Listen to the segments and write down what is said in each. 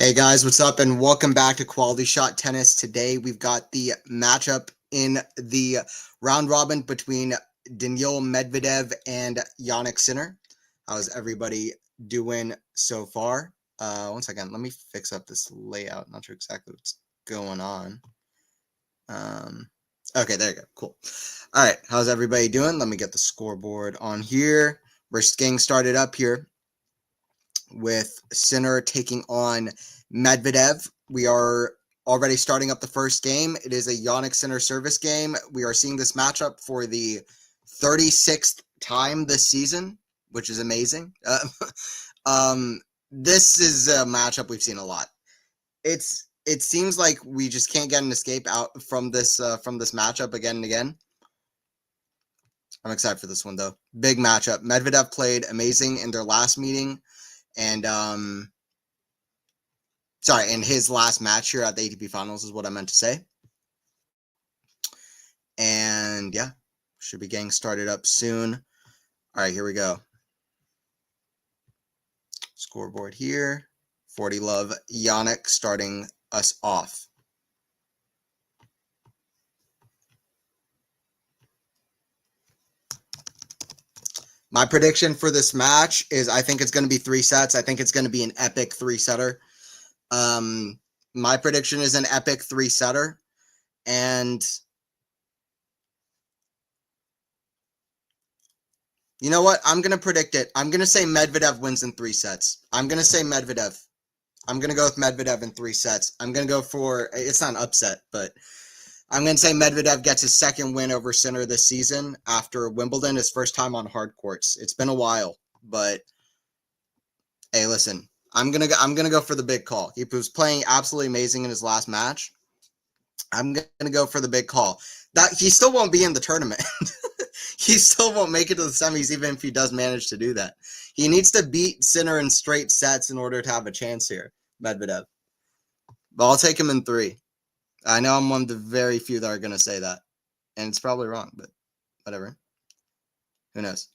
Hey guys, what's up and welcome back to Quality Shot Tennis. Today we've got the matchup in the round robin between Daniil Medvedev and Jannik Sinner. How's everybody doing so far? One second, let me fix up this layout. Not sure exactly what's going on. Okay, there you go. Cool. All right, how's everybody doing? Let me get the scoreboard on here. We're getting started up here with Sinner taking on Medvedev. We are already starting up the first game. It is a Jannik Sinner service game. We are seeing this matchup for the 36th time this season, which is amazing. This is a matchup we've seen a lot. It seems like we just can't get an escape out from this matchup again and again. I'm excited for this one though. Big matchup. Medvedev played amazing in their last meeting. And in his last match here at the ATP Finals is what I meant to say. And yeah, should be getting started up soon. All right, here we go. Scoreboard here. 40 love Jannik starting us off. My prediction for this match is I think it's going to be 3 sets. I think it's going to be an epic 3-setter. My prediction is an epic 3-setter. And you know what? I'm going to predict it. I'm going to say Medvedev wins in 3 sets. I'm going to say Medvedev. I'm going to go with Medvedev in 3 sets. I'm going to go for, it's not an upset, but I'm going to say Medvedev gets his second win over Sinner this season after Wimbledon, his first time on hard courts. It's been a while, but hey, listen, I'm going to go for the big call. He was playing absolutely amazing in his last match. I'm going to go for the big call. That he still won't be in the tournament. He still won't make it to the semis even if he does manage to do that. He needs to beat Sinner in straight sets in order to have a chance here, Medvedev. But I'll take him in 3. I know I'm one of the very few that are going to say that. And it's probably wrong, but whatever. Who knows?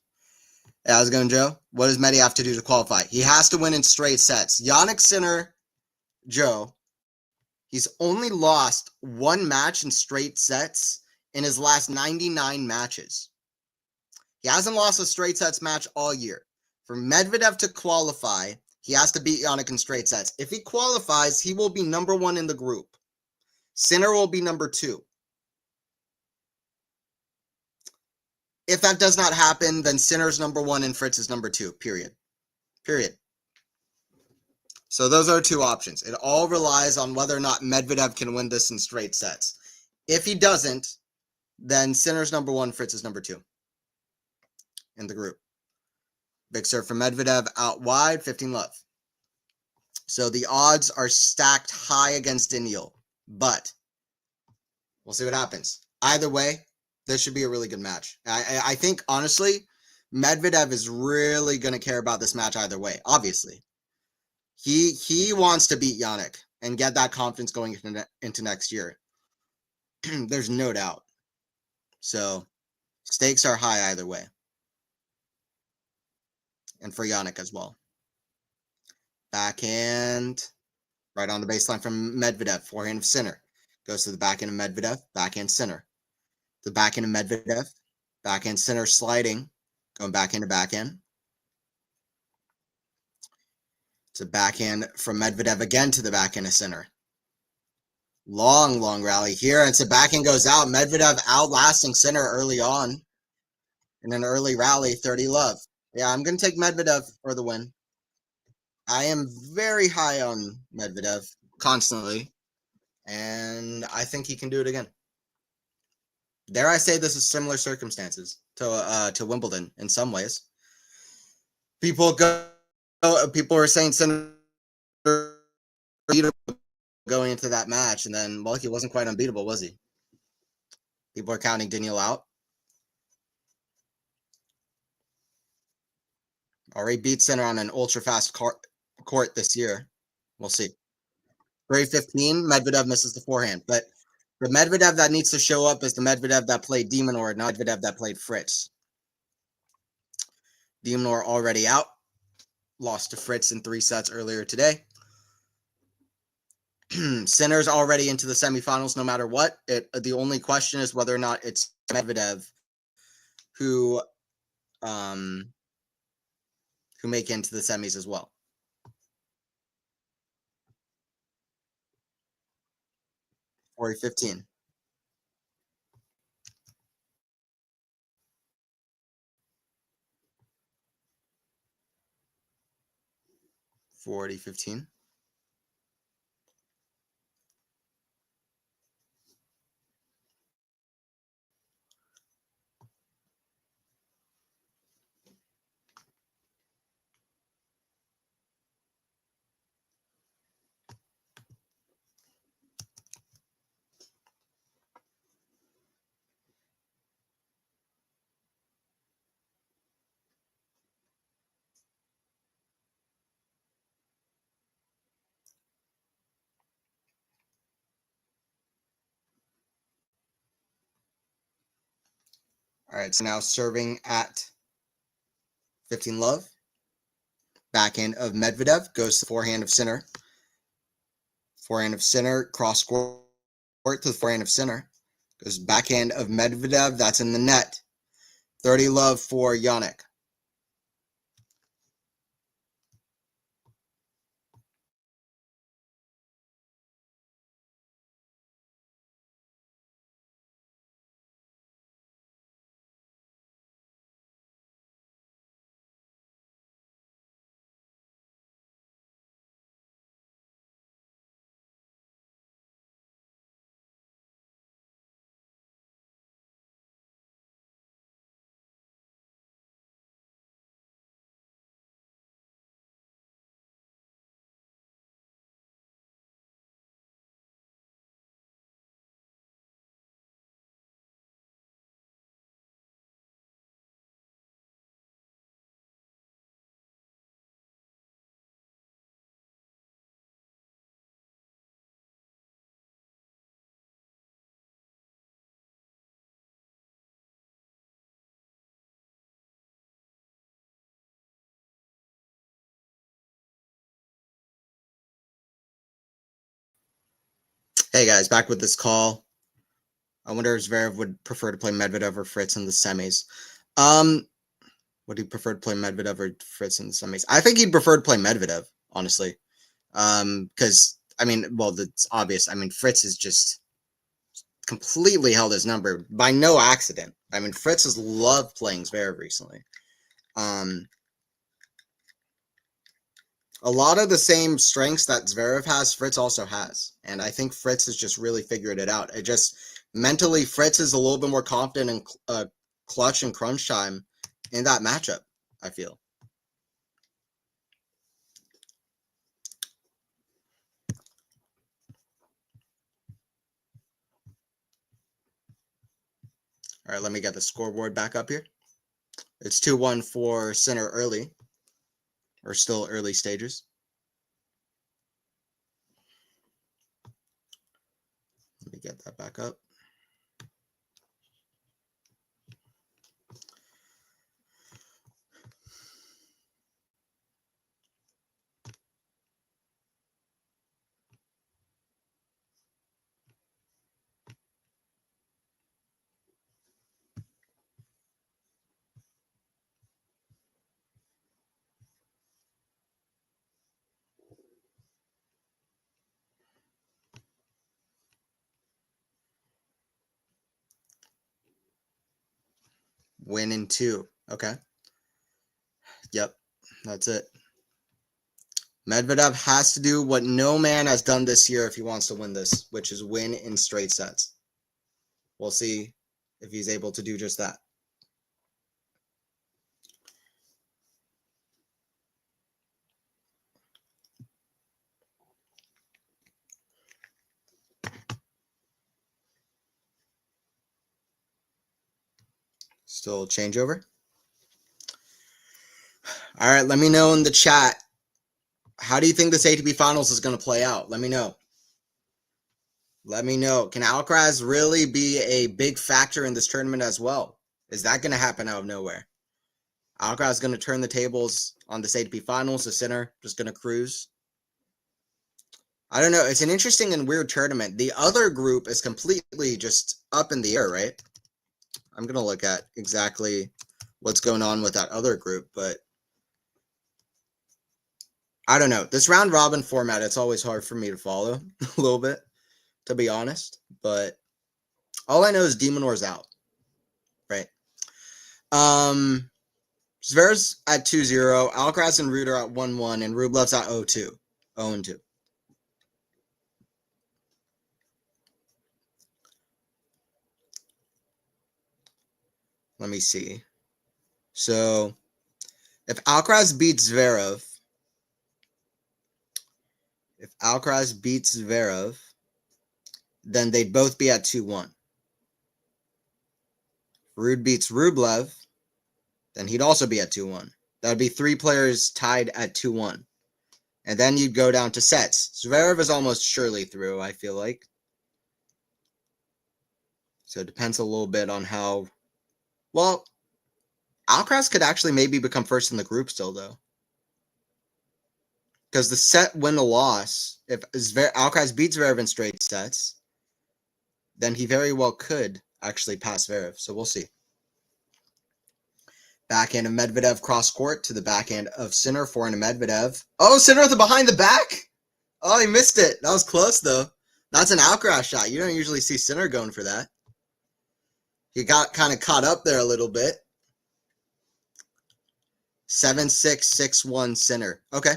Yeah, how's it going, Joe? What does Medi have to do to qualify? He has to win in straight sets. Jannik Sinner, Joe, he's only lost one match in straight sets in his last 99 matches. He hasn't lost a straight sets match all year. For Medvedev to qualify, he has to beat Jannik in straight sets. If he qualifies, he will be number 1 in the group. Sinner will be number 2. If that does not happen, then Sinner's number 1 and Fritz is number 2, period. Period. So those are 2 options. It all relies on whether or not Medvedev can win this in straight sets. If he doesn't, then Sinner's number 1, Fritz is number 2 in the group. Big serve for Medvedev out wide, 15 love. So the odds are stacked high against Daniil, but we'll see what happens. Either way, this should be a really good match. I think, honestly, Medvedev is really going to care about this match either way, obviously. He wants to beat Jannik and get that confidence going into next year. There's no doubt. So stakes are high either way. And for Jannik as well. Backhand, right on the baseline from Medvedev. Forehand of Sinner. Goes to the backhand of Medvedev. Backhand Sinner. The backhand of Medvedev. Backhand Sinner sliding. Going backhand to backhand. It's a backhand from Medvedev again to the backhand of Sinner. Long rally here. It's a backhand goes out. Medvedev outlasting Sinner early on. In an early rally, 30 love. Yeah, I'm going to take Medvedev for the win. I am very high on Medvedev constantly, and I think he can do it again. Dare I say this is similar circumstances to Wimbledon in some ways. People are saying Sinner going into that match, and then, well, he wasn't quite unbeatable, was he? People are counting Daniil out. Already beat Sinner on an ultra-fast court this year. We'll see. 3-15, Medvedev misses the forehand. But the Medvedev that needs to show up is the Medvedev that played de Minaur, not Medvedev that played Fritz. De Minaur already out. Lost to Fritz in 3 sets earlier today. Sinner's already into the semifinals no matter what. The only question is whether or not it's Medvedev who make it into the semis as well. 40-15. 40-15. All right, so now serving at 15 love. Backhand of Medvedev goes to the forehand of Sinner. Forehand of Sinner, cross court to the forehand of Sinner. Goes backhand of Medvedev, that's in the net. 30 love for Jannik. Hey guys, back with this call. I wonder if Zverev would prefer to play Medvedev or Fritz in the semis. Would he prefer to play Medvedev or Fritz in the semis? I think he'd prefer to play Medvedev, honestly. Because I mean, well, it's obvious. I mean, Fritz is just completely held his number by no accident. I mean, Fritz has loved playing Zverev recently. A lot of the same strengths that Zverev has, Fritz also has. And I think Fritz has just really figured it out. It just mentally, Fritz is a little bit more confident in clutch and crunch time in that matchup, I feel. All right, let me get the scoreboard back up here. It's 2-1 for Sinner early, or still early stages. Let me get that back up. Win in 2. Okay. Yep, that's it. Medvedev has to do what no man has done this year if he wants to win this, which is win in straight sets. We'll see if he's able to do just that. Still changeover. All right, let me know in the chat. How do you think this ATP Finals is going to play out? Let me know. Let me know. Can Alcaraz really be a big factor in this tournament as well? Is that going to happen out of nowhere? Alcaraz is going to turn the tables on this ATP Finals. The Sinner just going to cruise. I don't know. It's an interesting and weird tournament. The other group is completely just up in the air, right? I'm going to look at exactly what's going on with that other group, but I don't know. This round robin format, it's always hard for me to follow a little bit, to be honest. But all I know is Demonor's out, right? Zverev's at 2-0, Alcaraz and Ruud are at 1-1, and Rublev's at 0-2. 0-2. Let me see. So, if Alcaraz beats Zverev, then they'd both be at 2-1. Ruud beats Rublev, then he'd also be at 2-1. That would be 3 players tied at 2-1. And then you'd go down to sets. Zverev is almost surely through, I feel like. So it depends a little bit on how... Well, Alcaraz could actually maybe become first in the group still, though. Because the set win or loss, if Alcaraz beats Zverev in straight sets, then he very well could actually pass Zverev. So we'll see. Backhand of Medvedev cross court to the backhand of Sinner, forehand of Medvedev. Oh, Sinner with the behind the back? Oh, he missed it. That was close, though. That's an Alcaraz shot. You don't usually see Sinner going for that. He got kind of caught up there a little bit. 7-6, 6-1 Sinner. Okay.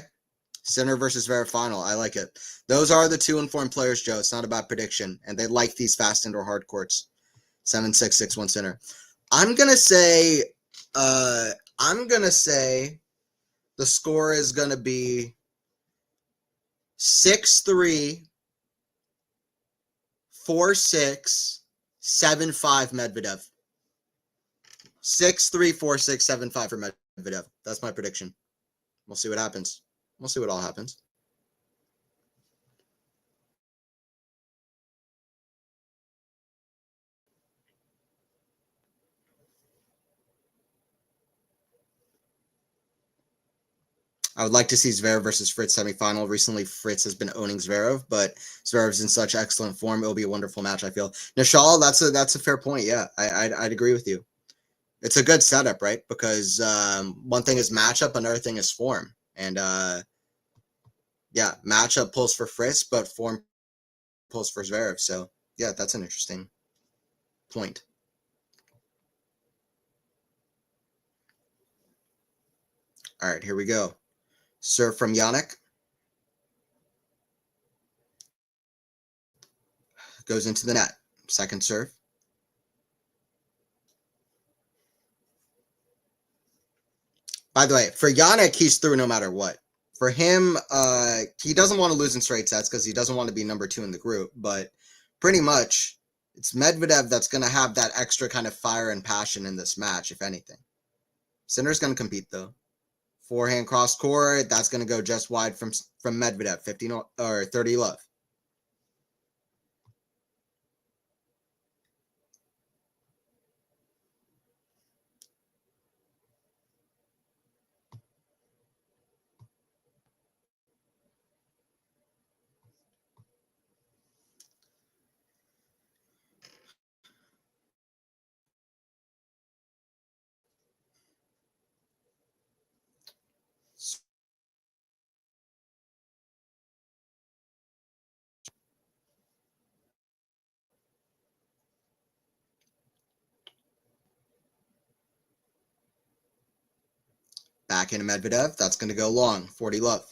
Sinner versus Zverev final. I like it. Those are the 2 informed players, Joe. It's not about prediction. And they like these fast indoor hard courts. 7-6, 6-1 Sinner. I'm gonna say the score is gonna be 6-3, 4-6, 7-5 Medvedev. 6-3, 4-6, 7-5 for Medvedev. That's my prediction. We'll see what happens. We'll see what all happens. I would like to see Zverev versus Fritz semifinal. Recently, Fritz has been owning Zverev, but Zverev's in such excellent form. It'll be a wonderful match, I feel. Nishal, that's a fair point. Yeah, I'd agree with you. It's a good setup, right? Because one thing is matchup, another thing is form. And yeah, matchup pulls for Fritz, but form pulls for Zverev. So yeah, that's an interesting point. All right, here we go. Serve from Jannik. Goes into the net. Second serve. By the way, for Jannik, he's through no matter what. For him, he doesn't want to lose in straight sets because he doesn't want to be number 2 in the group. But pretty much, it's Medvedev that's going to have that extra kind of fire and passion in this match, if anything. Sinner's going to compete, though. Forehand cross court, that's going to go just wide from Medvedev, 15 or 30 love. Back into Medvedev, that's going to go long, 40 love.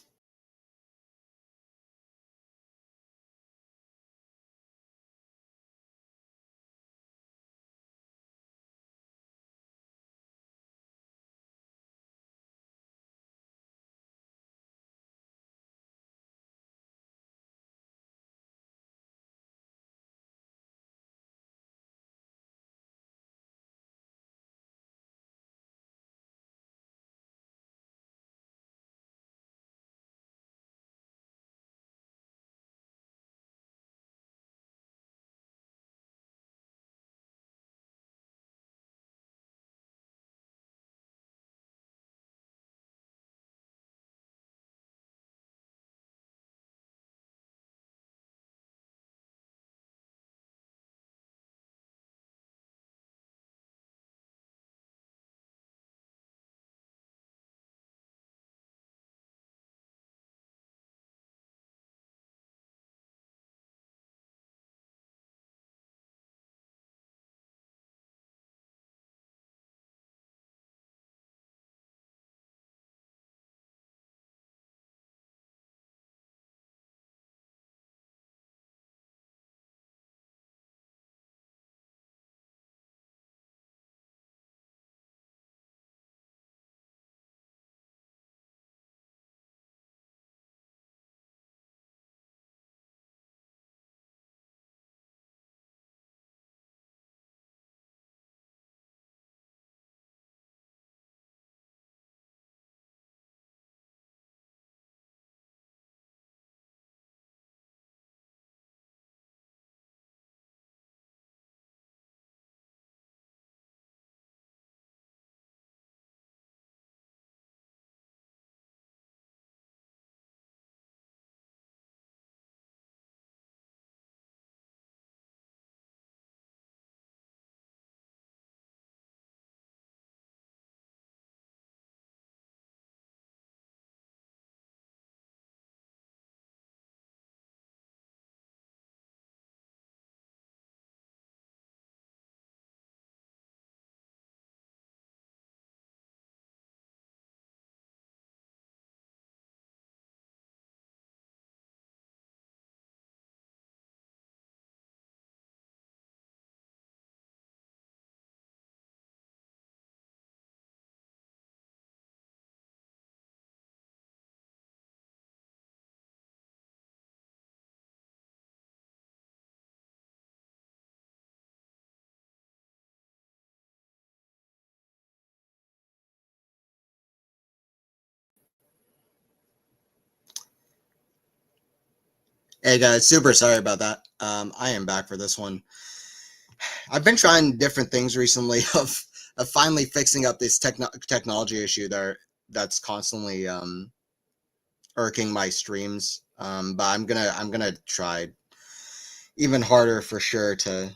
Hey guys, super sorry about that. I am back for this one. I've been trying different things recently of finally fixing up this technology issue that's constantly irking my streams. But I'm gonna try even harder for sure to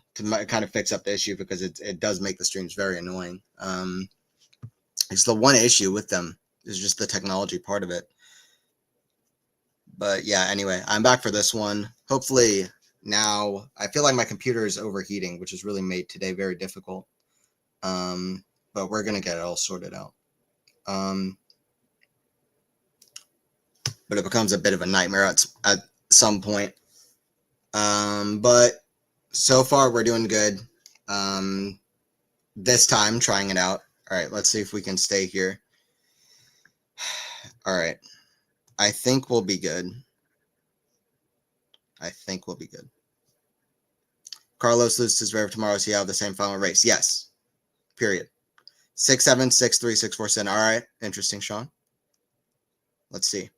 kind of fix up the issue, because it does make the streams very annoying. It's the one issue with them is just the technology part of it. But yeah, anyway, I'm back for this one. Hopefully now, I feel like my computer is overheating, which has really made today very difficult. But we're gonna get it all sorted out. But it becomes a bit of a nightmare at some point. But so far we're doing good. This time trying it out. All right, let's see if we can stay here. All right, I think we'll be good. I think we'll be good. Carlos loses Zverev tomorrow, so you have the same final race. Yes. Period. 6-7, 6-3, 6-4 center. All right. Interesting, Sean. Let's see.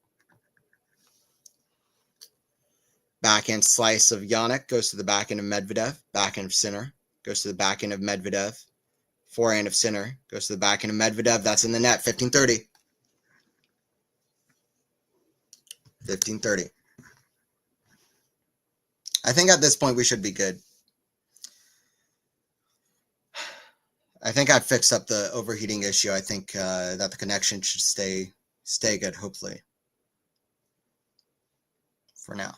Backhand slice of Jannik goes to the backhand of Medvedev. Backhand of Sinner goes to the backhand of Medvedev. Forehand of Sinner goes to the backhand of Medvedev. That's in the net. 15-30. 15-30. I think at this point we should be good. I think I've fixed up the overheating issue. I think that the connection should stay good, hopefully. For now.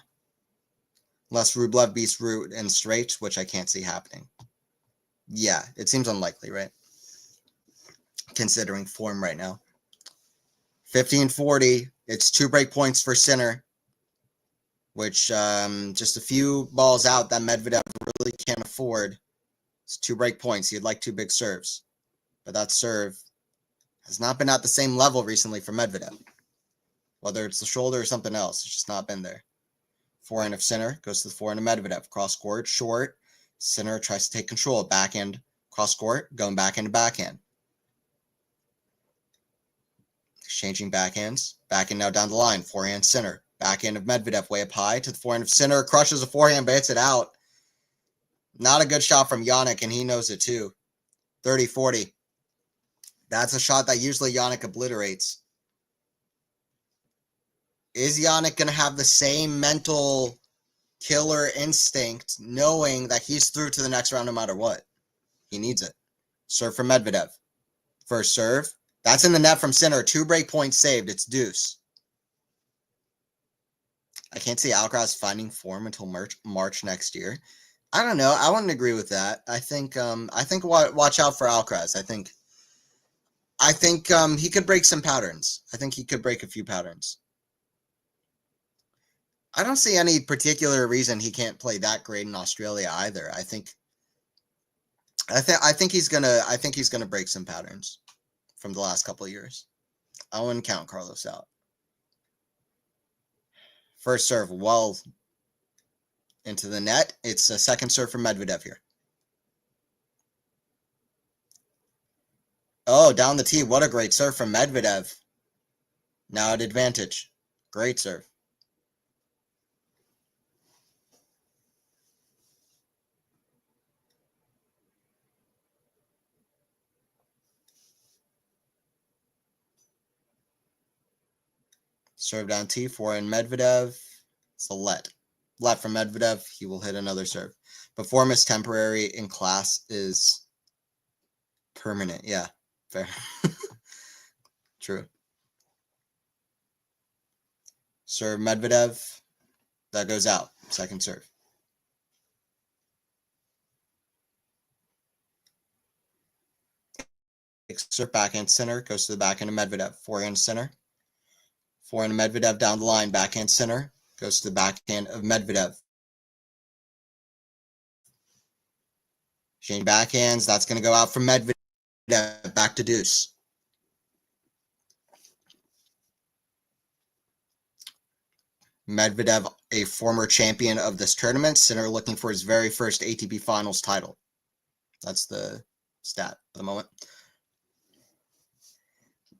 Unless Rublev beats Root in straight, which I can't see happening. Yeah, it seems unlikely, right? Considering form right now. 15-40. It's 2 break points for Sinner, which just a few balls out that Medvedev really can't afford. It's 2 break points. He'd like 2 big serves. But that serve has not been at the same level recently for Medvedev. Whether it's the shoulder or something else, it's just not been there. Forehand of Sinner goes to the forehand of Medvedev. Cross court, short. Sinner tries to take control. Backhand, cross court, going backhand to backhand. Exchanging backhands. Backhand now down the line. Forehand, Sinner. Backhand of Medvedev way up high to the forehand of Sinner. Crushes a forehand, but hits it out. Not a good shot from Jannik, and he knows it too. 30-40. That's a shot that usually Jannik obliterates. Is Jannik going to have the same mental killer instinct, knowing that he's through to the next round no matter what? He needs it. Serve from Medvedev. First serve. That's in the net from Sinner. 2 break points saved. It's deuce. I can't see Alcaraz finding form until March next year. I don't know. I wouldn't agree with that. I think watch out for Alcaraz. I think he could break some patterns. I think he could break a few patterns. I don't see any particular reason he can't play that great in Australia either. I think he's gonna break some patterns from the last couple of years. I wouldn't count Carlos out. First serve well into the net. It's a second serve for Medvedev here. Oh, down the tee. What a great serve from Medvedev. Now at advantage. Great serve. Serve down tee, forehand Medvedev. It's a let from Medvedev. He will hit another serve. But form is temporary in class is permanent. Yeah, fair. True. Serve Medvedev. That goes out. Second serve. Serve backhand Sinner. Goes to the backhand of Medvedev. Forehand Sinner. Forehand Medvedev down the line. Backhand Sinner. Goes to the backhand of Medvedev. Exchange backhands. That's going to go out from Medvedev. Back to deuce. Medvedev, a former champion of this tournament. Sinner looking for his very first ATP Finals title. That's the stat at the moment.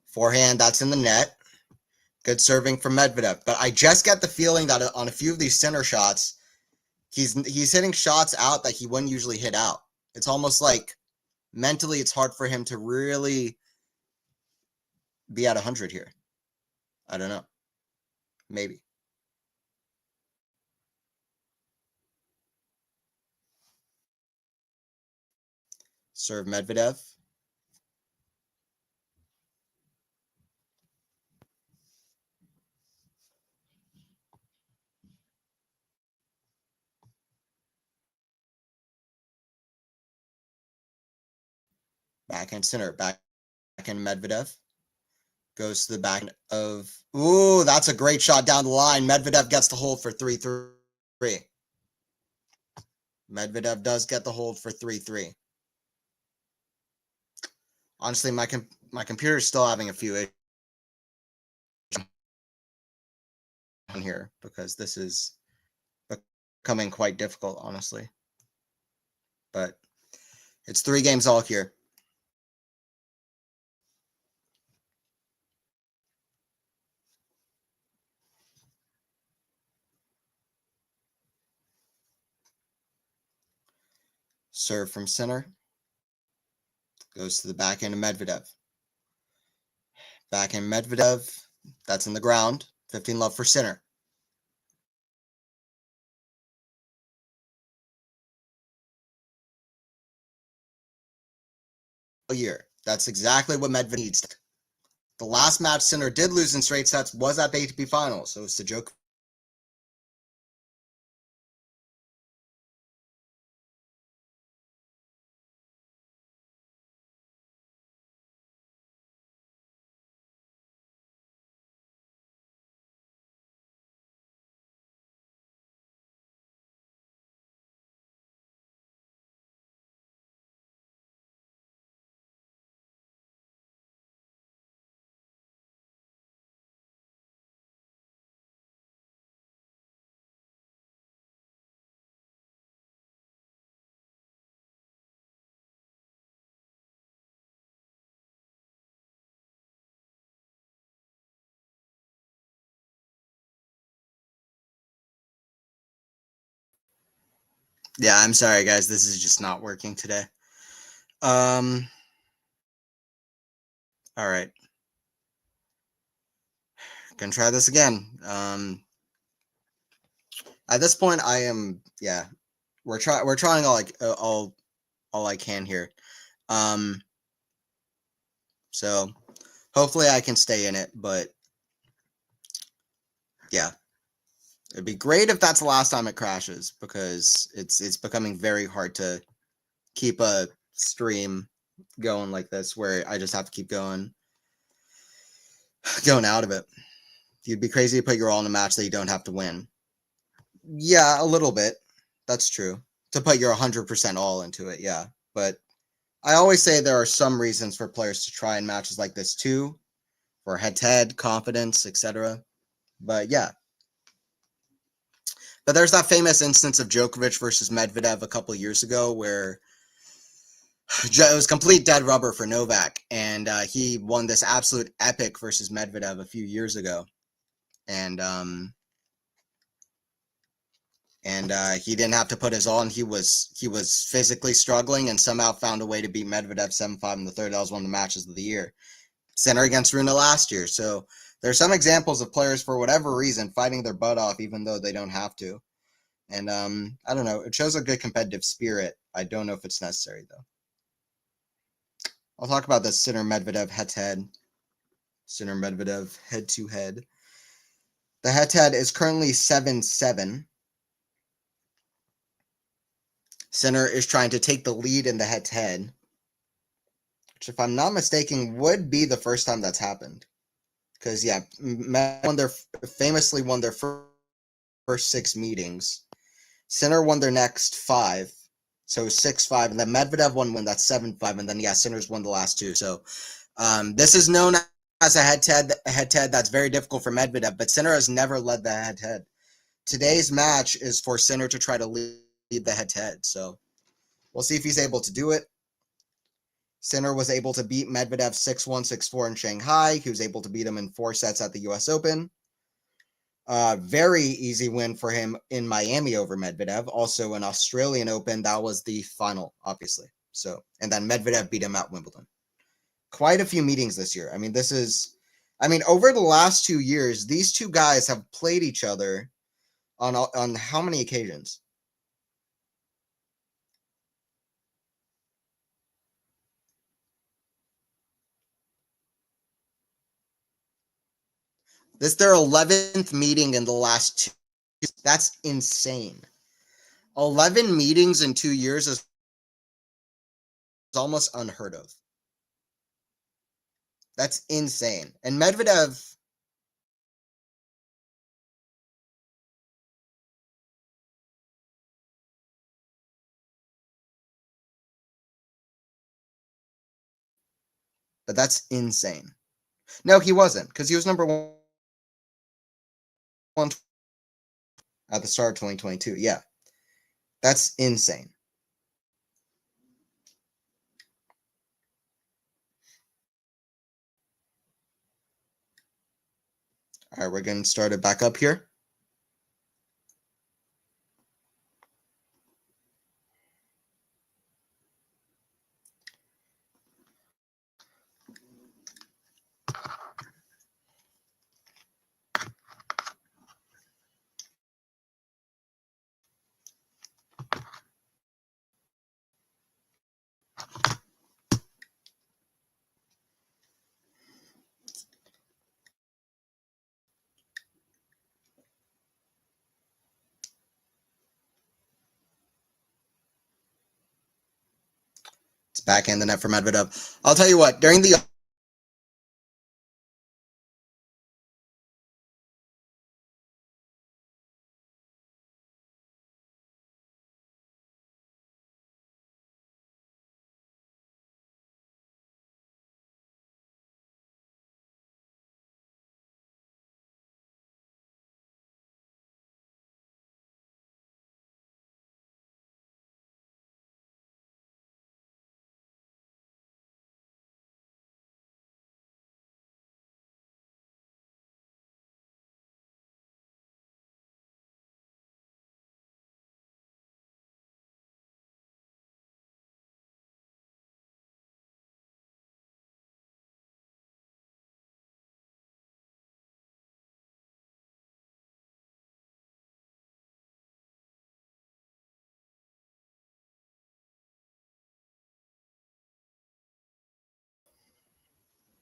Forehand, that's in the net. Good serving from Medvedev. But I just get the feeling that on a few of these Sinner shots, he's hitting shots out that he wouldn't usually hit out. It's almost like mentally it's hard for him to really be at 100 here. I don't know. Maybe. Serve Medvedev. Backhand center. Backhand Medvedev. Goes to the back of... Ooh, that's a great shot down the line. Medvedev gets the hold for 3-3. Medvedev does get the hold for 3-3. Honestly, my computer is still having a few issues on here because this is becoming quite difficult, honestly. But it's 3 games all here. Serve from center. Goes to the backhand of Medvedev. Backhand Medvedev. That's in the ground. 15 love for center. Year. That's exactly what Medvedev needs. The last match Sinner did lose in straight sets was at the ATP final, so it's the joke. Yeah, I'm sorry, guys. This is just not working today. All right. Gonna try this again. At this point, I am, yeah, we're trying all I can here. So hopefully I can stay in it, but yeah, it'd be great if that's the last time it crashes because it's becoming very hard to keep a stream going like this where I just have to keep going out of it. You'd be crazy to put your all in a match that you don't have to win. Yeah, a little bit. That's true. To put your 100% all into it, yeah. But I always say there are some reasons for players to try in matches like this too, for head-to-head, confidence, etc. But yeah. But there's that famous instance of Djokovic versus Medvedev a couple years ago where it was complete dead rubber for Novak, and he won this absolute epic versus Medvedev a few years ago. And he didn't have to put his all, and he was physically struggling and somehow found a way to beat Medvedev 7-5 in the third. That was one of the matches of the year. Center against Rune last year. So there's some examples of players, for whatever reason, fighting their butt off even though they don't have to. And I don't know. It shows a good competitive spirit. I don't know if it's necessary, though. I'll talk about the Sinner Medvedev head-to-head. Sinner Medvedev head-to-head. The head-to-head is currently 7-7. Sinner is trying to take the lead in the head-to-head, which, if I'm not mistaken, would be the first time that's happened. Because, yeah, famously won their first 6 meetings. Sinner won their next 5, so 6-5, and then Medvedev won when that's 7-5, and then, yeah, Sinner's won the last 2. So this is known as a head-to-head that's very difficult for Medvedev, but Sinner has never led the head-to-head. Today's match is for Sinner to try to lead the head-to-head, so we'll see if he's able to do it. Sinner was able to beat Medvedev 6-1, 6-4 in Shanghai. He was able to beat him in 4 sets at the US Open. Very easy win for him in Miami over Medvedev. Also an Australian Open, that was the final, obviously. So, and then Medvedev beat him at Wimbledon. Quite a few meetings this year. I mean, this is I mean, over the last 2 years, these two guys have played each other on how many occasions? This is their 11th meeting in the last 2 years. That's insane. 11 meetings in 2 years is almost unheard of. That's insane. And Medvedev, but that's insane. No, he wasn't, because he was number one at the start of 2022. Yeah, that's insane. All right, we're getting started back up here. It's backhand the net for Medvedev. I'll tell you what, during the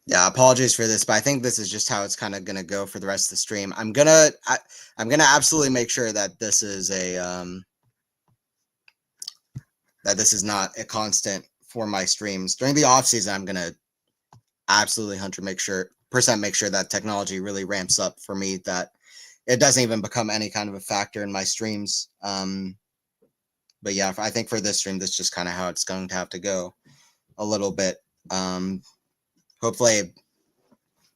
Yeah, apologies for this, but I think this is just how it's kind of gonna go for the rest of the stream. I'm gonna absolutely make sure that this is that this is not a constant for my streams during the off season. I'm gonna absolutely 100% make sure that technology really ramps up for me, that it doesn't even become any kind of a factor in my streams. But yeah, I think for this stream, this is just kind of how it's going to have to go a little bit. Hopefully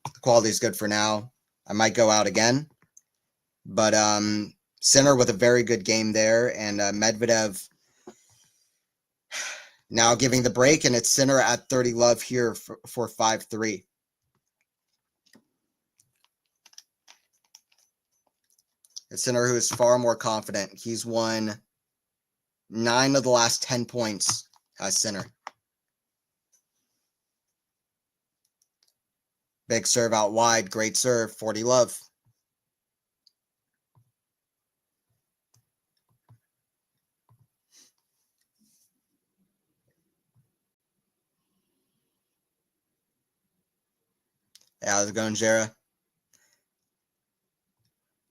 the quality is good for now. I might go out again, but Sinner with a very good game there, and Medvedev now giving the break, and it's Sinner at 30 love here for 5-3. It's Sinner who is far more confident. He's won 9 of the last 10 points as Sinner. Big serve out wide. Great serve. 40 love. Yeah, how's it going, Jera?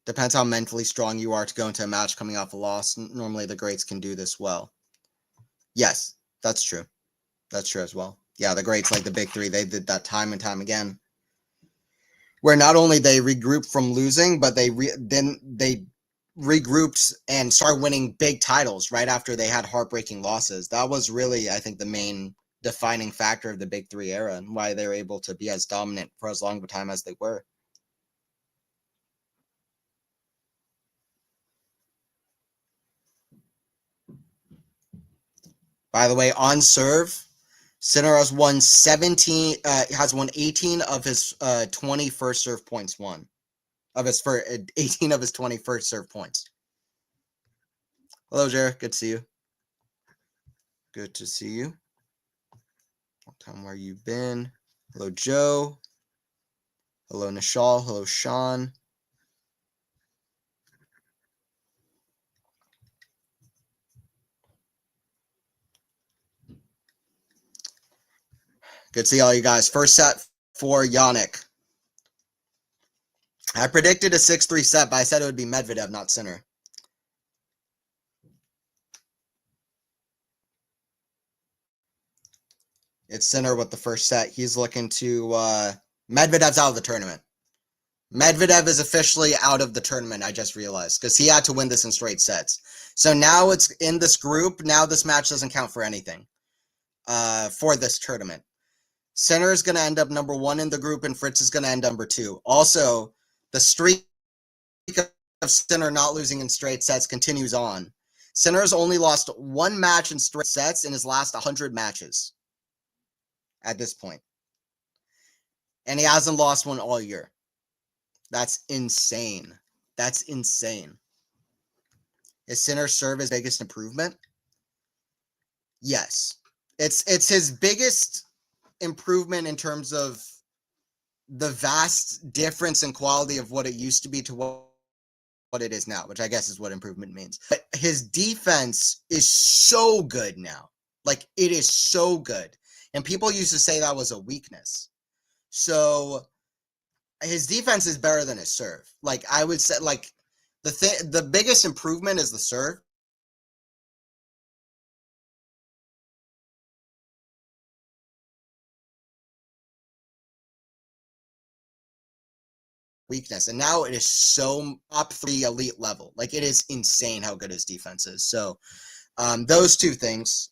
Depends how mentally strong you are to go into a match coming off a loss. Normally the greats can do this well. Yes, that's true. That's true as well. Yeah, the greats like the big three, they did that time and time again. Where not only they regrouped from losing, but they regrouped and started winning big titles right after they had heartbreaking losses. That was really, I think, the main defining factor of the big three era and why they were able to be as dominant for as long of a time as they were. By the way, on serve, Sinner has won 18 of his 20 first serve points won. Of his 18 of his 20 first serve points. Hello, Jared. Good to see you. Good to see you. Long time where you've been. Hello, Joe. Hello, Nishal. Hello, Sean. Good to see all you guys. First set for Jannik. I predicted a 6-3 set, but I said it would be Medvedev, not Sinner. It's Sinner with the first set. He's looking to Medvedev's out of the tournament. Medvedev is officially out of the tournament, I just realized, because he had to win this in straight sets. So now it's in this group. Now this match doesn't count for anything for this tournament. Sinner is going to end up number 1 in the group, and Fritz is going to end number 2. Also, the streak of Sinner not losing in straight sets continues on. Sinner has only lost 1 match in straight sets in his last 100 matches at this point. And he hasn't lost one all year. That's insane. That's insane. Is Sinner's serve his biggest improvement? Yes. It's his biggest improvement in terms of the vast difference in quality of what it used to be to what it is now, which I guess is what improvement means. But his defense is so good now. Like, it is so good. And people used to say that was a weakness. So his defense is better than his serve. Like, I would say, like, the biggest improvement is the serve. Weakness, and now it is so top 3 elite level. Like, it is insane how good his defense is. So those two things,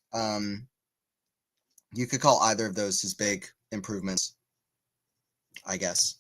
you could call either of those his big improvements, I guess.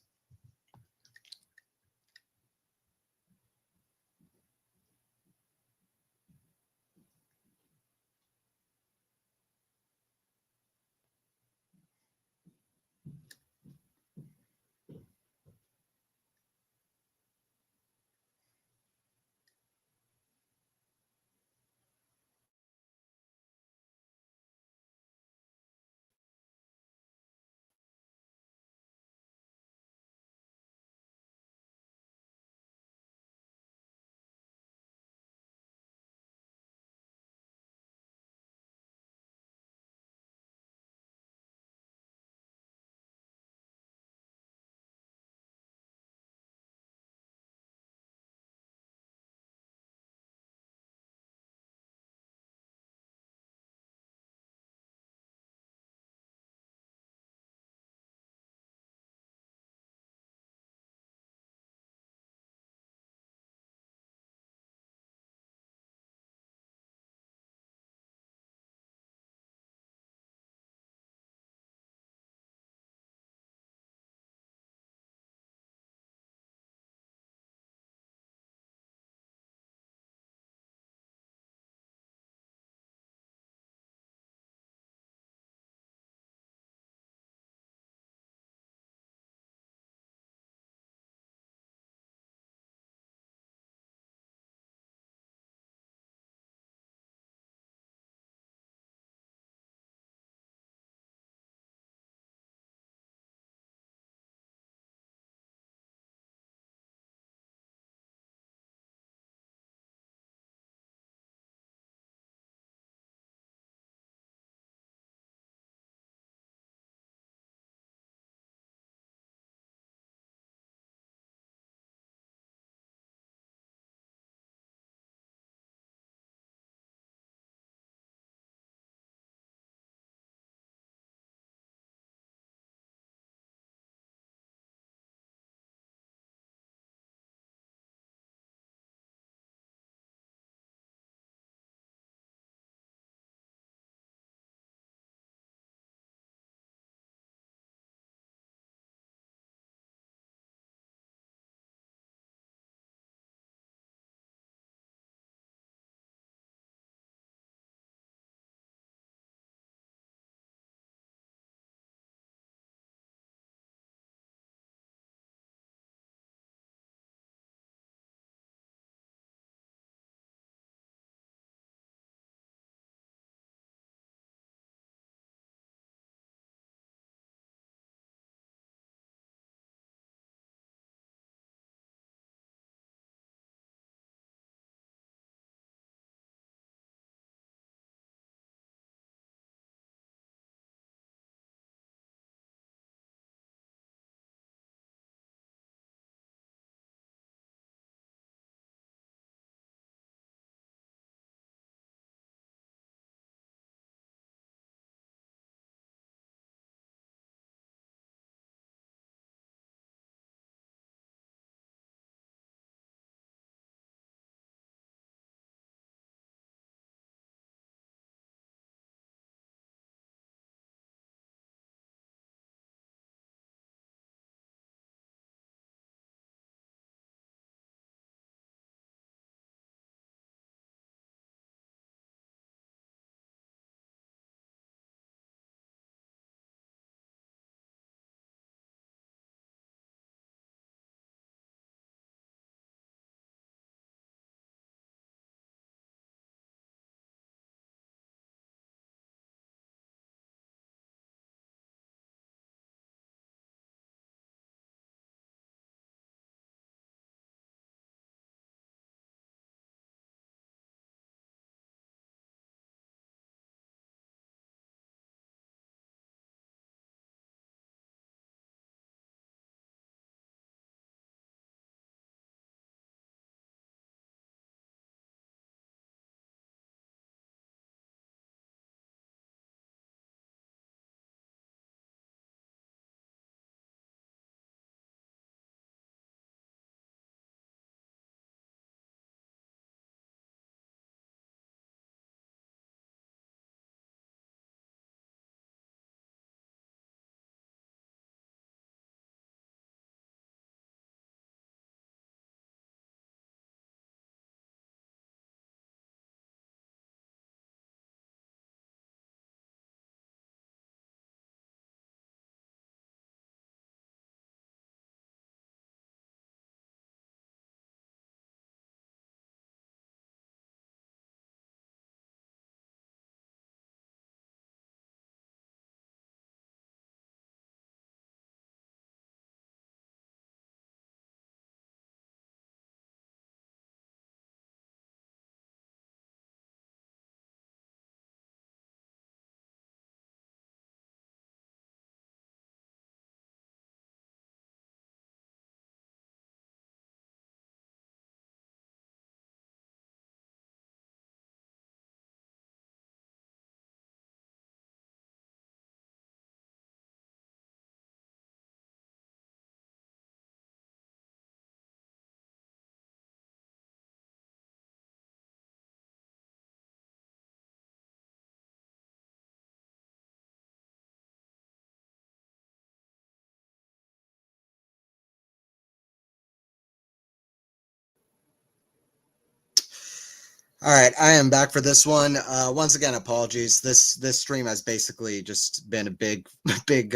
All right, I am back for this one. Once again, apologies. This stream has basically just been a big, big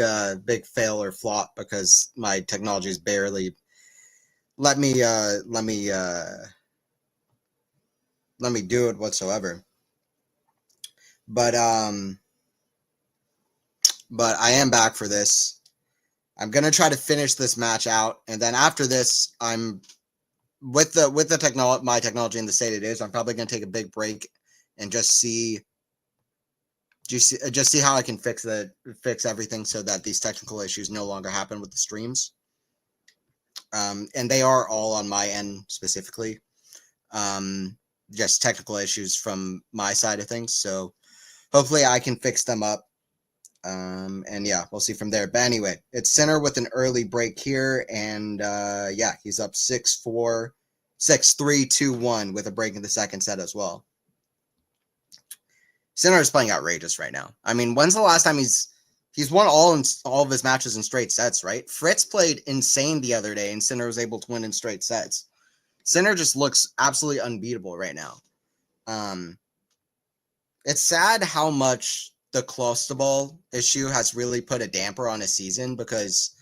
fail or flop because my technology is barely let me do it whatsoever. But I am back for this. I'm gonna try to finish this match out, and then after this, I'm with the technology, my technology in the state it is. I'm probably gonna take a big break and just see how I can fix everything so that these technical issues no longer happen with the streams. And they are all on my end specifically. Just technical issues from my side of things. So hopefully I can fix them up. And yeah, we'll see from there. But anyway, it's Sinner with an early break here, and yeah, he's up 6-4, 6-3, 2-1 with a break in the second set as well. Sinner is playing outrageous right now. I mean, when's the last time he's won all of his matches in straight sets, right? Fritz played insane the other day, and Sinner was able to win in straight sets. Sinner just looks absolutely unbeatable right now. It's sad how much the Klosteball issue has really put a damper on his season, because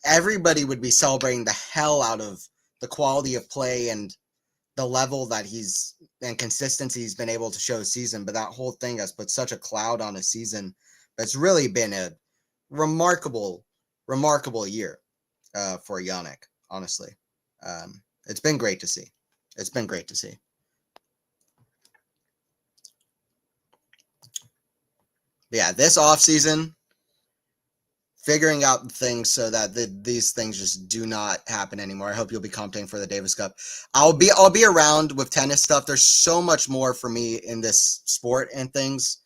everybody would be celebrating the hell out of the quality of play and the level that and consistency he's been able to show this season, but that whole thing has put such a cloud on his season. But it's really been a remarkable year for Jannik, honestly. It's been great to see. It's been great to see. But yeah, this offseason, figuring out things so that these things just do not happen anymore. I hope you'll be commenting for the Davis Cup. I'll be around with tennis stuff. There's so much more for me in this sport and things.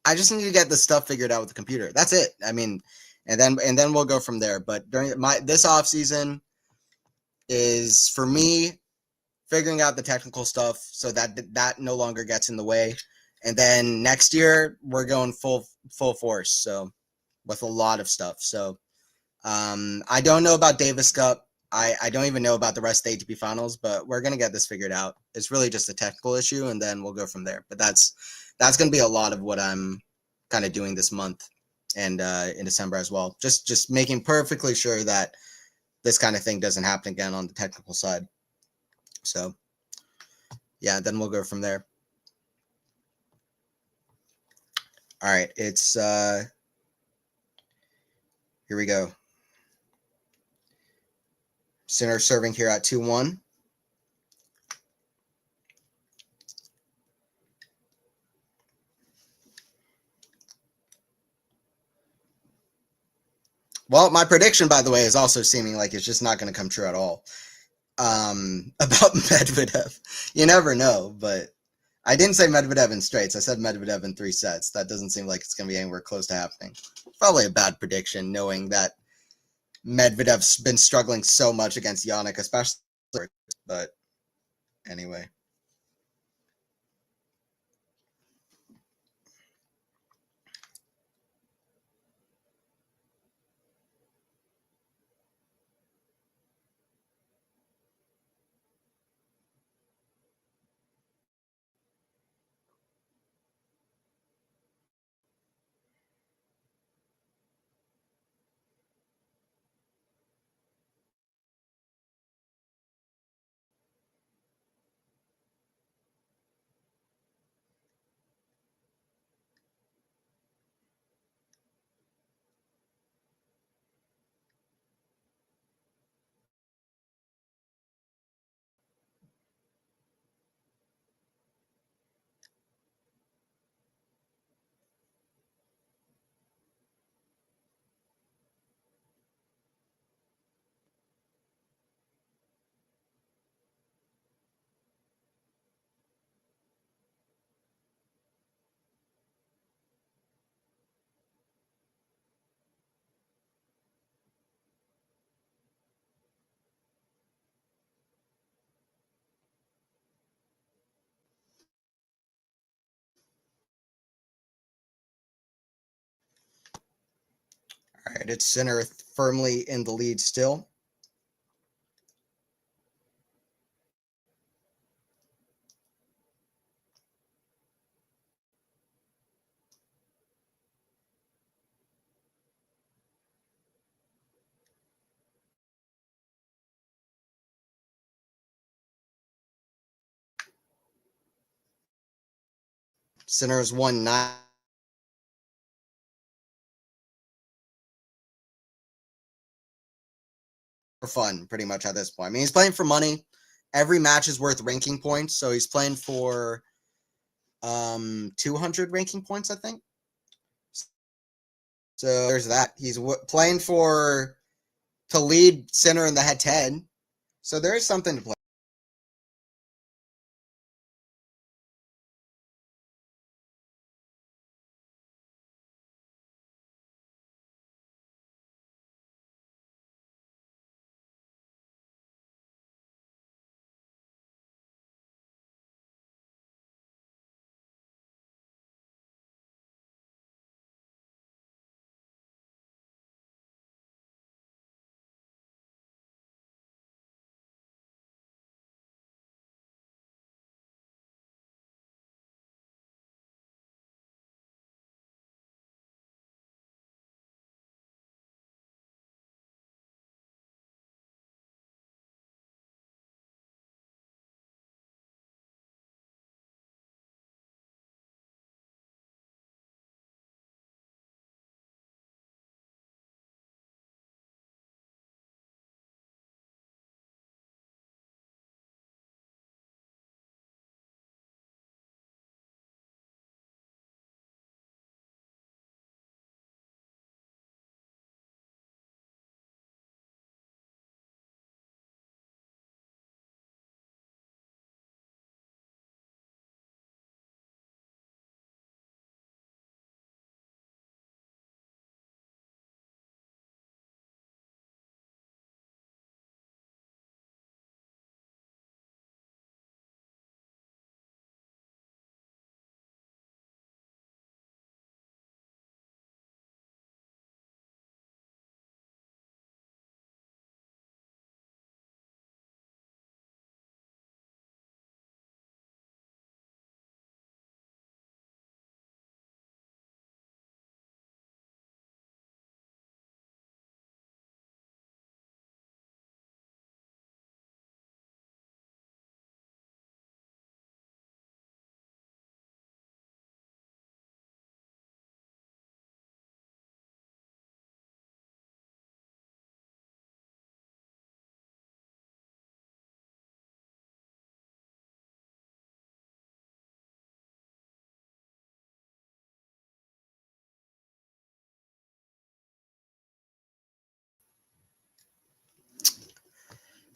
I just need to get the stuff figured out with the computer. That's it. I mean, and then we'll go from there. But during this off season is for me figuring out the technical stuff so that no longer gets in the way. And then next year we're going full force. So with a lot of stuff. So I don't know about Davis Cup. I don't even know about the rest of the ATP finals, but we're gonna get this figured out. It's really just a technical issue, and then we'll go from there. But that's gonna be a lot of what I'm kind of doing this month and in December as well. Just making perfectly sure that this kind of thing doesn't happen again on the technical side. So yeah, then we'll go from there. All right, it's here we go. Sinner serving here at 2-1. Well, my prediction, by the way, is also seeming like it's just not going to come true at all. About Medvedev. You never know, but I didn't say Medvedev in straights. I said Medvedev in 3 sets. That doesn't seem like it's going to be anywhere close to happening. Probably a bad prediction, knowing that Medvedev's been struggling so much against Jannik, especially. But anyway. All right, it's Sinner firmly in the lead still. Sinner has won 9 for fun, pretty much at this point. I mean, he's playing for money. Every match is worth ranking points, so he's playing for 200 ranking points, I think. So there's that. He's playing for to lead Sinner in the head-to-head. So there is something to play.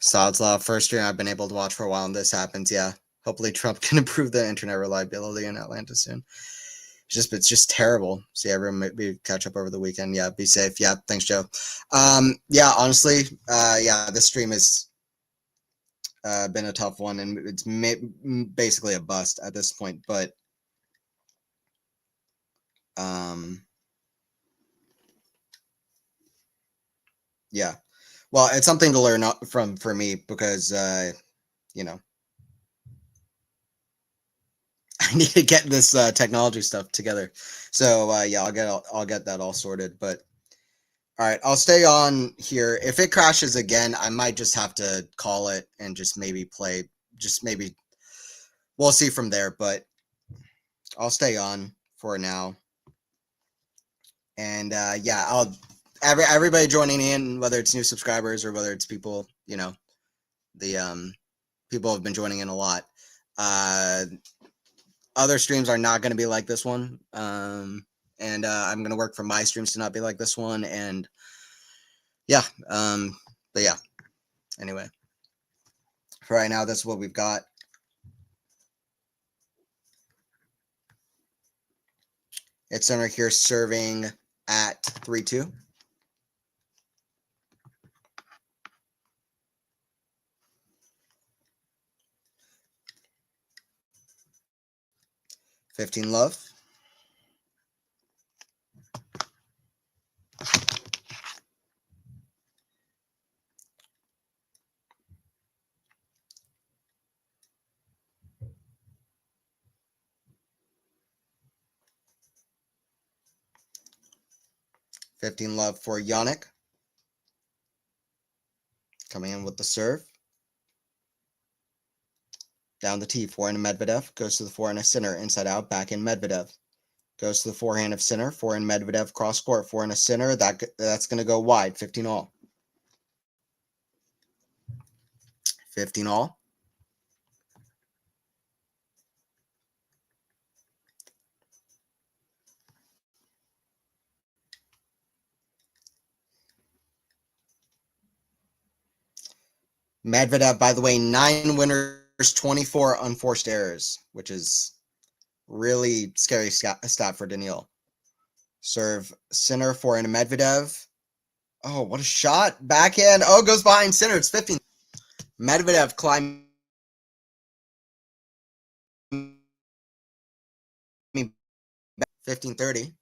Sod's Law, first stream I've been able to watch for a while, and this happens. Yeah, hopefully Trump can improve the internet reliability in Atlanta soon. It's just terrible. See everyone maybe catch up over the weekend. Yeah, be safe. Yeah, thanks, Joe. Yeah, honestly, yeah, this stream has been a tough one, and it's basically a bust at this point. But yeah, well, it's something to learn from for me because you know, I need to get this technology stuff together. So yeah, I'll get that all sorted. But all right, I'll stay on here. If it crashes again, I might just have to call it and just maybe play. Just maybe we'll see from there. But I'll stay on for now. And yeah, everybody joining in, whether it's new subscribers or whether it's people, you know, the people have been joining in a lot. Other streams are not going to be like this one. And I'm going to work for my streams to not be like this one. And yeah, but yeah, anyway, for right now, that's what we've got. It's Center here serving at 3-2. $15 love. $15 love for Jannik. Coming in with the serve. Down the tee, forehand of Medvedev, goes to the forehand of Sinner, inside out, back in Medvedev. Goes to the forehand of Sinner, forehand Medvedev, cross court, forehand of Sinner, that's going to go wide, 15 all. 15 all. Medvedev, by the way, 9 winners, 24 unforced errors, which is really scary stat for Daniil. Serve Sinner, forehand of Medvedev. Oh, what a shot. Backhand. Oh, goes behind Sinner. It's 15. Medvedev climbing 15-30.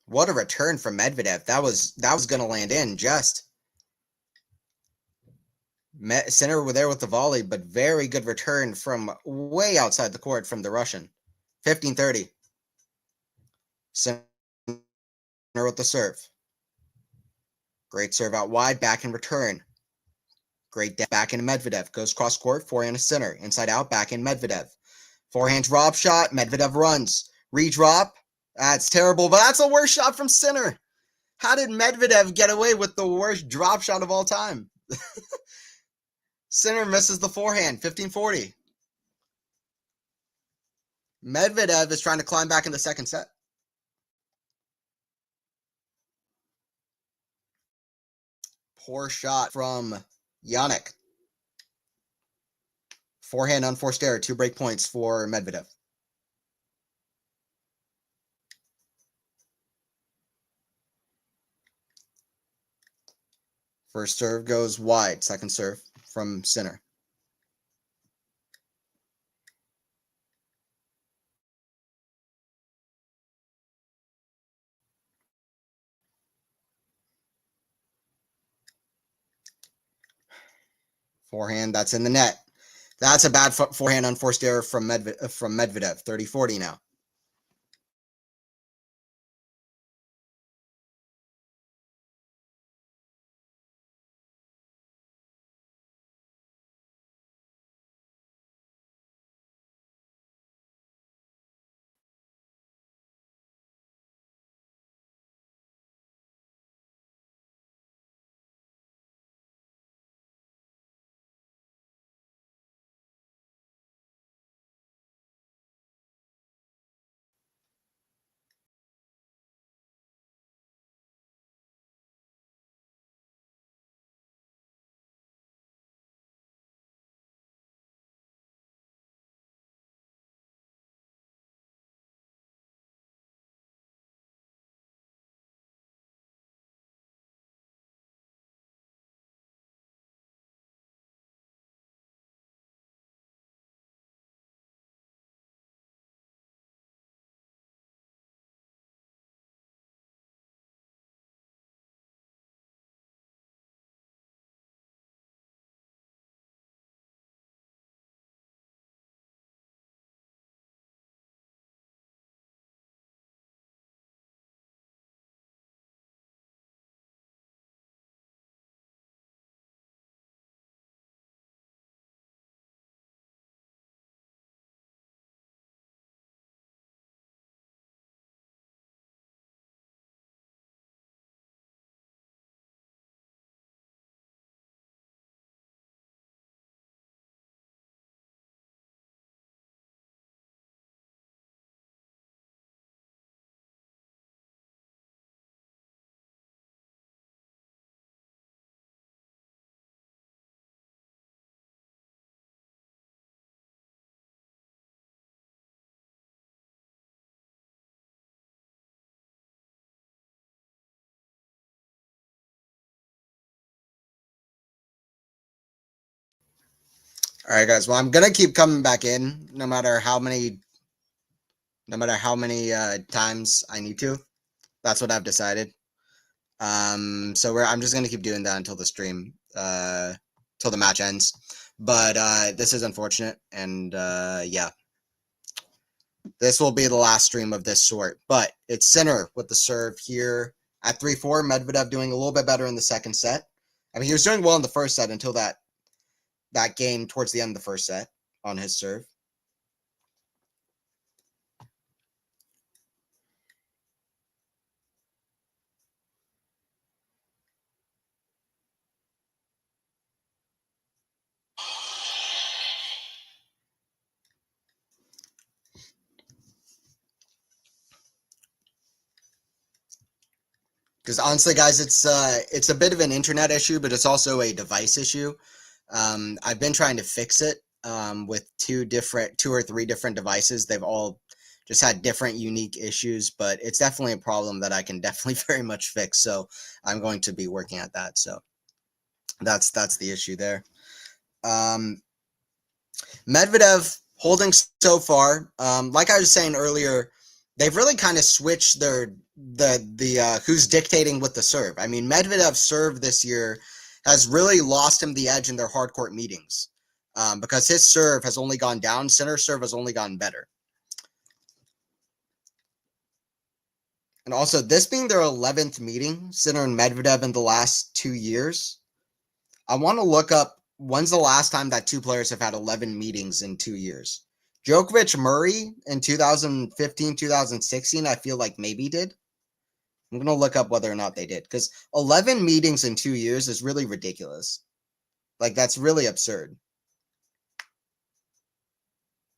What a return from Medvedev. That was going to land in just. Sinner were there with the volley, but very good return from way outside the court from the Russian. 15-30. Sinner with the serve. Great serve out wide, back in return. Great back into Medvedev. Goes cross court, forehand to Sinner. Inside out, back in Medvedev. Forehand drop shot, Medvedev runs. Redrop. That's terrible, but that's the worst shot from Sinner. How did Medvedev get away with the worst drop shot of all time? Sinner misses the forehand, 15-40. Medvedev is trying to climb back in the second set. Poor shot from Jannik. Forehand unforced error, 2 break points for Medvedev. First serve goes wide, second serve from Sinner. Forehand, that's in the net. That's a bad forehand unforced error from Medvedev, 30-40 now. All right, guys. Well, I'm gonna keep coming back in, no matter how many times I need to. That's what I've decided. So I'm just gonna keep doing that until the stream, till the match ends. But this is unfortunate, and yeah, this will be the last stream of this sort. But it's Sinner with the serve here at 3-4. Medvedev doing a little bit better in the second set. I mean, he was doing well in the first set until that that game towards the end of the first set on his serve. Because honestly, guys, it's a bit of an internet issue, but it's also a device issue. I've been trying to fix it with two or three different devices. They've all just had different unique issues, but it's definitely a problem that I can definitely very much fix. So I'm going to be working at that. So that's the issue there. Medvedev holding so far. Like I was saying earlier, they've really kind of switched the who's dictating with the serve. I mean, Medvedev's serve this year has really lost him the edge in their hard court meetings because his serve has only gone down. Center serve has only gotten better. And also, this being their 11th meeting, Sinner and Medvedev in the last 2 years, I want to look up when's the last time that two players have had 11 meetings in 2 years. Djokovic Murray in 2015, 2016, I feel like maybe did. I'm going to look up whether or not they did, because 11 meetings in 2 years is really ridiculous. Like, that's really absurd.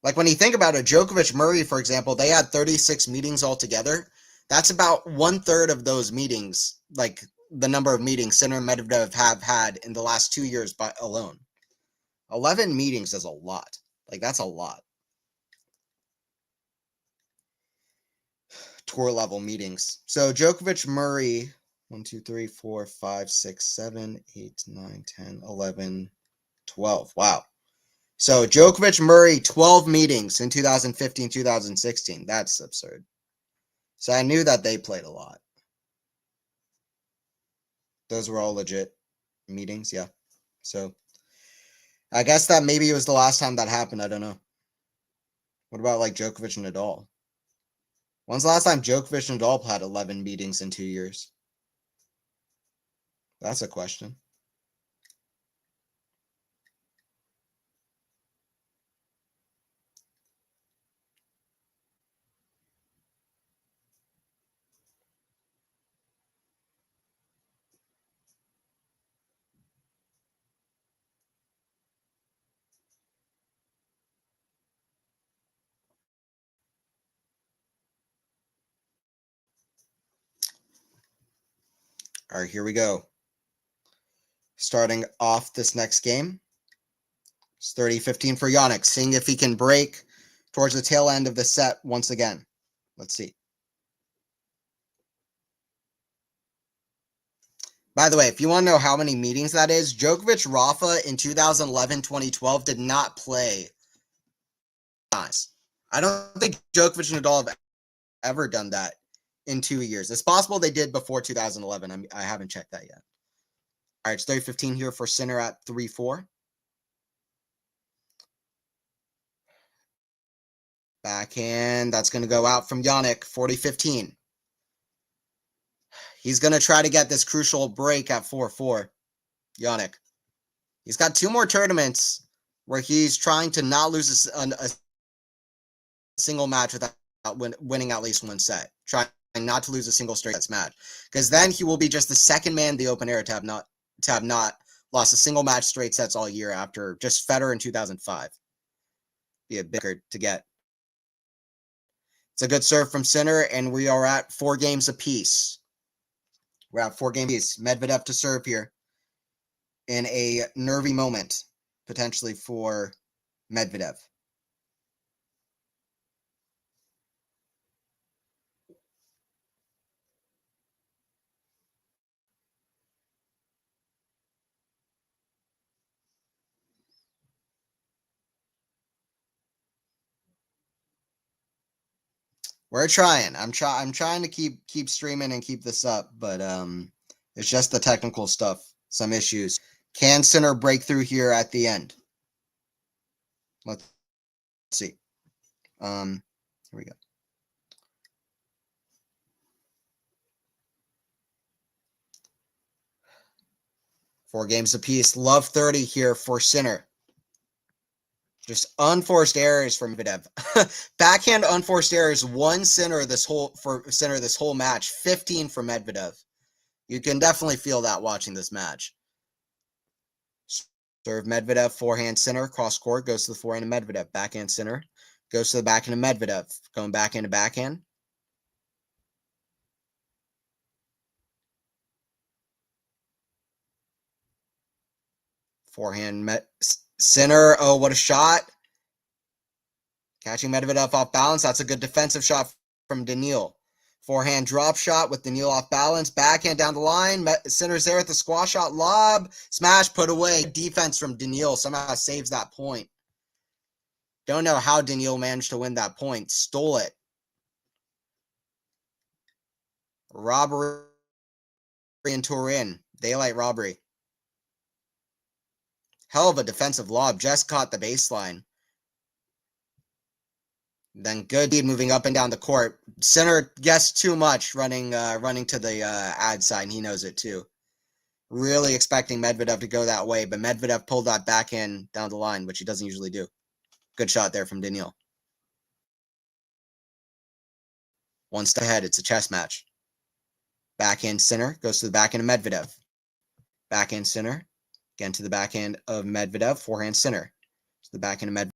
Like, when you think about it, Djokovic Murray, for example, they had 36 meetings altogether. That's about 1/3 of those meetings, like the number of meetings Sinner and Medvedev have had in the last 2 years by alone. 11 meetings is a lot. Like, that's a lot. Tour level meetings. So Djokovic Murray, 1, 2, 3, 4, 5, 6, 7, 8, 9, 10, 11, 12. Wow. So Djokovic Murray, 12 meetings in 2015, 2016. That's absurd. So I knew that they played a lot. Those were all legit meetings, yeah. So I guess that maybe it was the last time that happened. I don't know. What about like Djokovic and Nadal? When's the last time Djokovic and Nadal had 11 meetings in 2 years? That's a question. All right, here we go. Starting off this next game. It's 30-15 for Jannik, seeing if he can break towards the tail end of the set once again. Let's see. By the way, if you want to know how many meetings that is, Djokovic Rafa in 2011, 2012 did not play. I don't think Djokovic and Nadal have ever done that in 2 years. It's possible they did before 2011. I haven't checked that yet. All right, it's 30-15 here for Sinner at 3-4. Backhand, that's going to go out from Jannik, 40-15. He's going to try to get this crucial break at 4-4. Jannik. He's got 2 more tournaments where he's trying to not lose a single match without winning at least one set. Trying not to lose a single straight sets match. Because then he will be just the second man in the Open Era to have not lost a single match straight sets all year after just Federer in 2005. Be a big record to get. It's a good serve from Sinner, and we are at 4 games apiece. We're at 4 games apiece. Medvedev to serve here in a nervy moment, potentially for Medvedev. We're trying. I'm trying to keep streaming and keep this up, but it's just the technical stuff, some issues. Can Sinner break through here at the end? Let's see. Here we go. Four games apiece. Love 30 here for Sinner. Just unforced errors from Medvedev. Backhand unforced errors, 1 center this whole match, 15 from Medvedev. You can definitely feel that watching this match. Serve Medvedev, forehand center, cross court, goes to the forehand of Medvedev, backhand center, goes to the backhand of Medvedev, going backhand to backhand. Forehand center. Oh, what a shot. Catching Medvedev off balance. That's a good defensive shot from Daniil. Forehand drop shot with Daniil off balance. Backhand down the line. Center's there at the squash shot. Lob. Smash put away. Defense from Daniil somehow saves that point. Don't know how Daniil managed to win that point. Stole it. Robbery in Turin. Daylight robbery. Hell of a defensive lob. Just caught the baseline. Then good deed moving up and down the court. Center guessed too much running to the ad side. He knows it too. Really expecting Medvedev to go that way, but Medvedev pulled that backhand down the line, which he doesn't usually do. Good shot there from Daniil. One step ahead. It's a chess match. Backhand center goes to the backhand of Medvedev. Backhand center. Again to the backhand of Medvedev. Forehand center. To the backhand of Medvedev.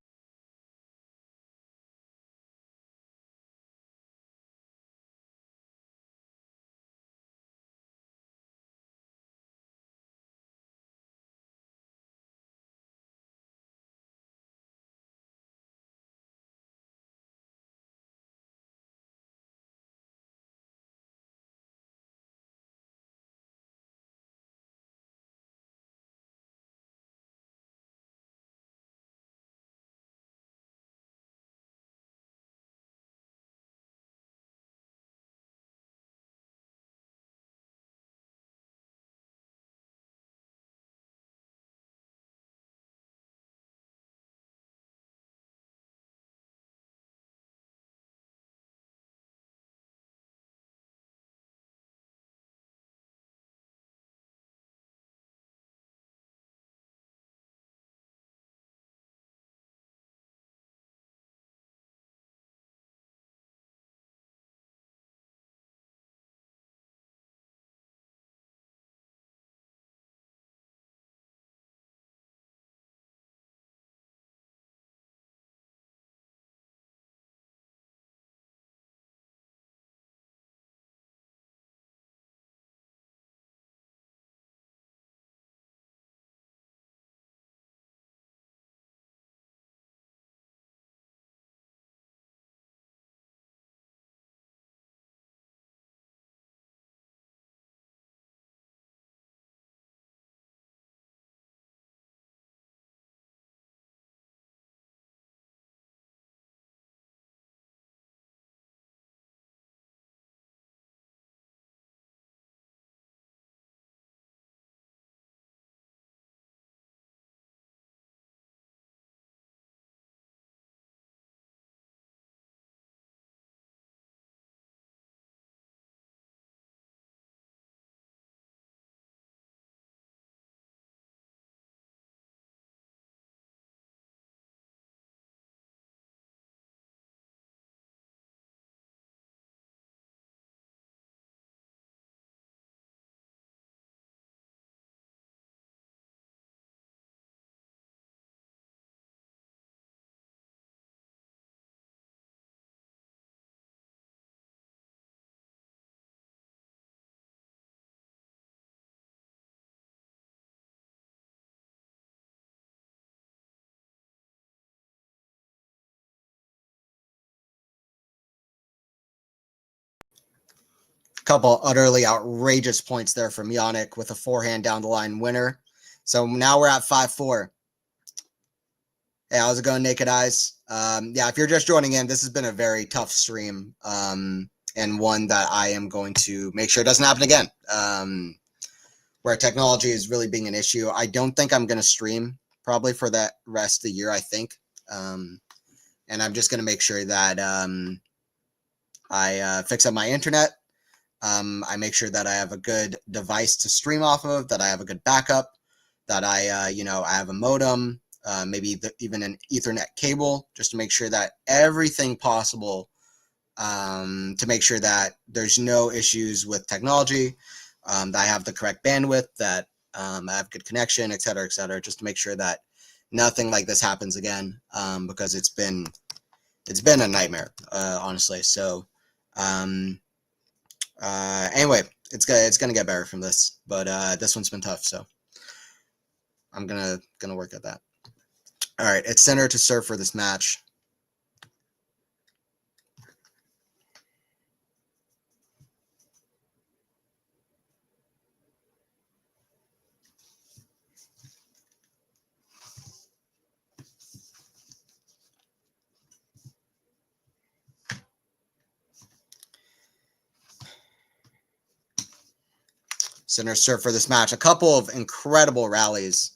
Couple utterly outrageous points there from Jannik with a forehand down the line winner. So now we're at 5-4. Hey, how's it going, Naked Eyes? Yeah, if you're just joining in, this has been a very tough stream, and one that I am going to make sure doesn't happen again, where technology is really being an issue. I don't think I'm going to stream probably for that rest of the year, I think. And I'm just going to make sure that I fix up my internet. I make sure that I have a good device to stream off of, that I have a good backup, that I have a modem, maybe even an Ethernet cable, just to make sure that everything possible, to make sure that there's no issues with technology, that I have the correct bandwidth, that I have good connection, et cetera, just to make sure that nothing like this happens again, because it's been a nightmare, honestly. So anyway, it's gonna get better from this, but this one's been tough, so I'm gonna work at that. All right, it's center to serve for this match. Center serve for this match. A couple of incredible rallies.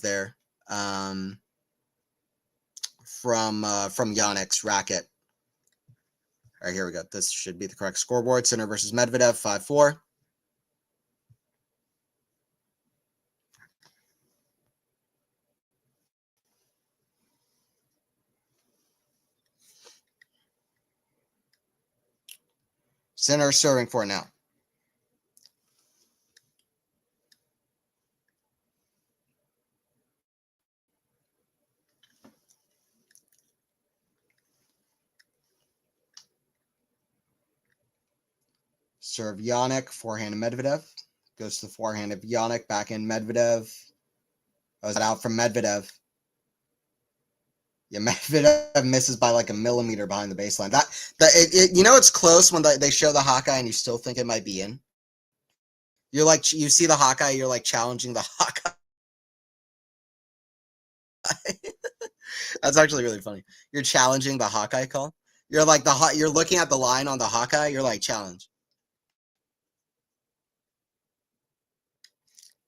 There, from Jannik's racket. All right, here we go. This should be the correct scoreboard. Sinner versus Medvedev, 5-4. Sinner serving for it now. Serve Jannik, forehand of Medvedev. Goes to the forehand of Jannik, backhand Medvedev. Oh, is that out from Medvedev? Yeah, Medvedev misses by like a millimeter behind the baseline. You know, it's close when they show the Hawkeye and you still think it might be in. You're like, you see the Hawkeye, you're like challenging the Hawkeye. That's actually really funny. You're challenging the Hawkeye call. You're like you're looking at the line on the Hawkeye. You're like, challenge.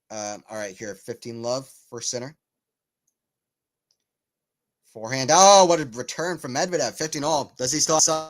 All right, here, 15 love for center. Forehand. Oh, what a return from Medvedev. 15 all. Does he still have some?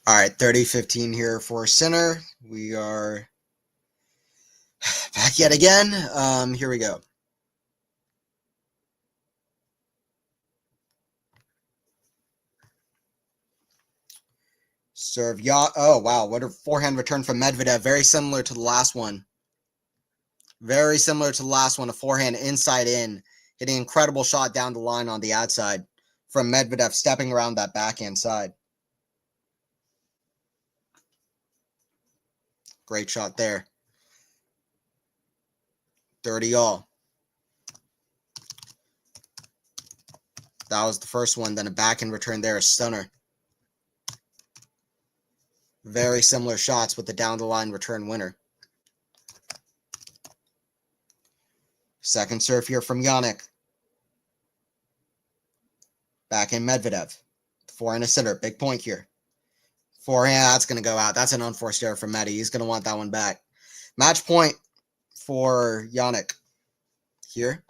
All right, 30-15 here for center. We are back yet again. Here we go. Serve oh wow, what a forehand return from Medvedev. Very similar to the last one. Very similar to the last one. A forehand inside in, hitting an incredible shot down the line on the outside from Medvedev, stepping around that backhand side. Great shot there. 30 all. That was the first one. Then a backhand return there, a stunner. Very similar shots with the down the line return winner. Second serve here from Jannik. Backhand Medvedev. Forehand a center. Big point here. Forehand, that's going to go out. That's an unforced error from Medi. He's going to want that one back. Match point for Jannik here.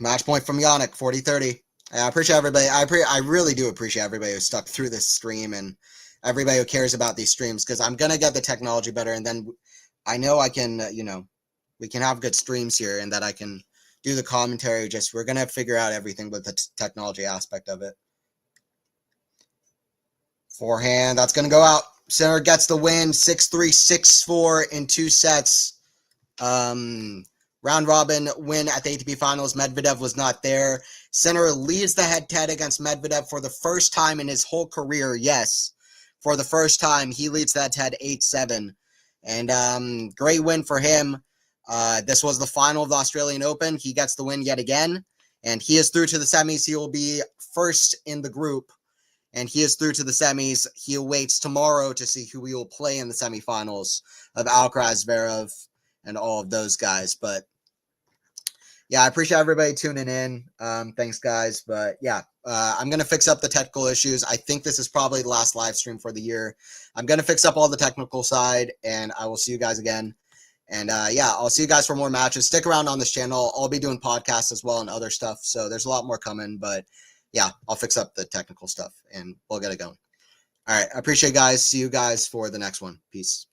Match point from Jannik, 40-30. I appreciate everybody. I really do appreciate everybody who stuck through this stream and everybody who cares about these streams, because I'm going to get the technology better, and then I know I can, we can have good streams here, and that I can do the commentary. Just, we're going to figure out everything with the technology aspect of it. Forehand, that's going to go out. Sinner gets the win, 6-3, 6-4 in 2 sets. Round robin win at the ATP Finals. Medvedev was not there. Sinner leads the head-to-head against Medvedev for the first time in his whole career. Yes, for the first time, he leads that head 8-7. And great win for him. This was the final of the Australian Open. He gets the win yet again, and he is through to the semis. He will be first in the group, and he is through to the semis. He awaits tomorrow to see who we will play in the semifinals of Alcaraz, Zverev, and all of those guys. But yeah, I appreciate everybody tuning in. Thanks, guys. But yeah, I'm going to fix up the technical issues. I think this is probably the last live stream for the year. I'm going to fix up all the technical side, and I will see you guys again. And yeah, I'll see you guys for more matches. Stick around on this channel. I'll be doing podcasts as well and other stuff. So there's a lot more coming. But yeah, I'll fix up the technical stuff, and we'll get it going. All right. I appreciate it, guys. See you guys for the next one. Peace.